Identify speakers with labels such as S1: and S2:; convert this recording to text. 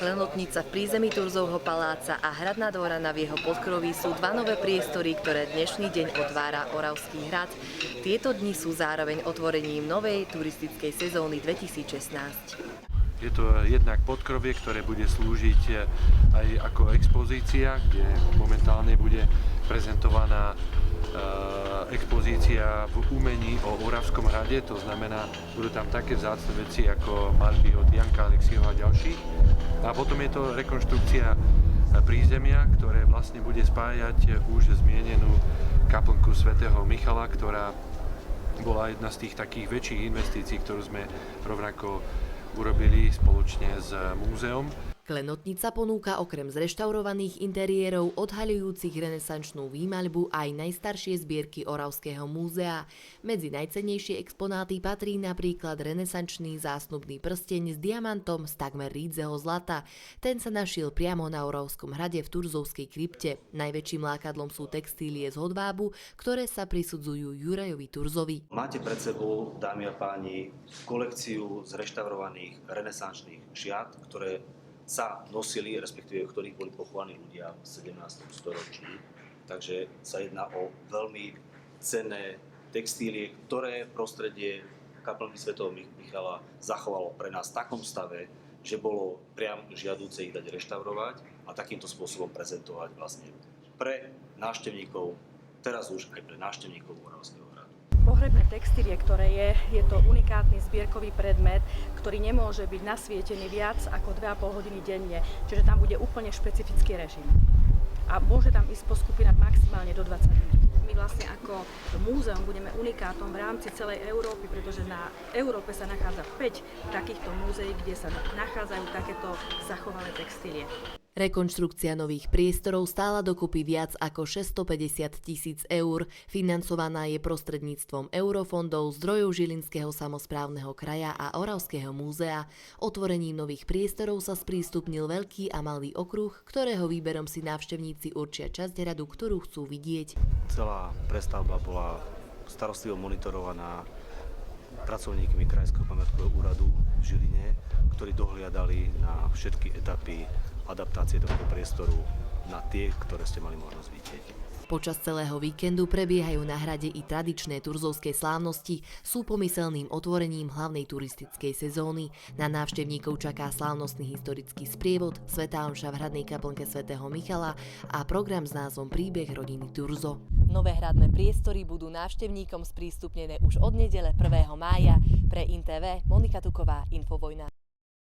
S1: Klenotnica v prízemí Turzovho paláca a Hradná dvorana v jeho podkroví sú dva nové priestory, ktoré dnešný deň otvára Oravský hrad. Tieto dni sú zároveň otvorením novej turistickej sezóny 2016.
S2: Je to jednak podkrovie, ktoré bude slúžiť aj ako expozícia, kde momentálne bude prezentovaná expozícia v umení o Oravskom hrade, to znamená, budú tam také vzácne veci ako maľby od Janka Alexieva a ďalších. A potom je to rekonštrukcia prízemia, ktoré vlastne bude spájať už zmienenú kaplnku svätého Michala, ktorá bola jedna z tých takých väčších investícií, ktorú sme rovnako urobili spoločne s múzeom.
S1: Klenotnica ponúka okrem zreštaurovaných interiérov odhaľujúcich renesančnú výmaľbu aj najstaršie zbierky Oravského múzea. Medzi najcennejšie exponáty patrí napríklad renesančný zásnubný prsteň s diamantom z takmer rídzeho zlata. Ten sa našiel priamo na Oravskom hrade v Turzovskej krypte. Najväčším lákadlom sú textílie z hodvábu, ktoré sa prisudzujú Jurajovi Turzovi.
S3: Máte pred sebou, dámy a páni, kolekciu zreštaurovaných renesančných šiat, ktoré sa nosili, respektíve ktorých boli pochovaní ľudia v 17. storočí. Takže sa jedná o veľmi cenné textílie, ktoré prostredie kaplnky svätého Michala zachovalo pre nás v takom stave, že bolo priam žiaduce ich dať reštaurovať a takýmto spôsobom prezentovať vlastne pre návštevníkov, teraz už aj pre návštevníkov Oravského hradu.
S4: Pohrebné textílie, ktoré je to unikátny zbierkový predmet, ktorý nemôže byť nasvietený viac ako 2,5 hodiny denne, čiže tam bude úplne špecifický režim. A môže tam ísť po skupinách maximálne do 20 ľudí. My vlastne ako múzeum budeme unikátom v rámci celej Európy, pretože na Európe sa nachádza 5 takýchto múzeí, kde sa nachádzajú takéto zachované textílie.
S1: Rekonštrukcia nových priestorov stála dokopy viac ako 650 000 eur. Financovaná je prostredníctvom eurofondov, zdrojov Žilinského samosprávneho kraja a Oravského múzea. Otvorením nových priestorov sa sprístupnil veľký a malý okruh, ktorého výberom si návštevníci určia časť hradu, ktorú chcú vidieť.
S3: Celá prestavba bola starostlivo monitorovaná pracovníkmi Krajského pamiatkového úradu v Žiline, ktorí dohliadali na všetky etapy adaptácie tohto priestoru na tie, ktoré ste mali možnosť vidieť.
S1: Počas celého víkendu prebiehajú na hrade i tradičné turzovské slávnosti, sú pomyselným otvorením hlavnej turistickej sezóny. Na návštevníkov čaká slávnostný historický sprievod, svätá omša v hradnej kaplnke svätého Michala a program s názvom Príbeh rodiny Turzo. Nové hradné priestory budú návštevníkom sprístupnené už od nedele 1. mája. Pre InTV Monika Tuková, Infovojna.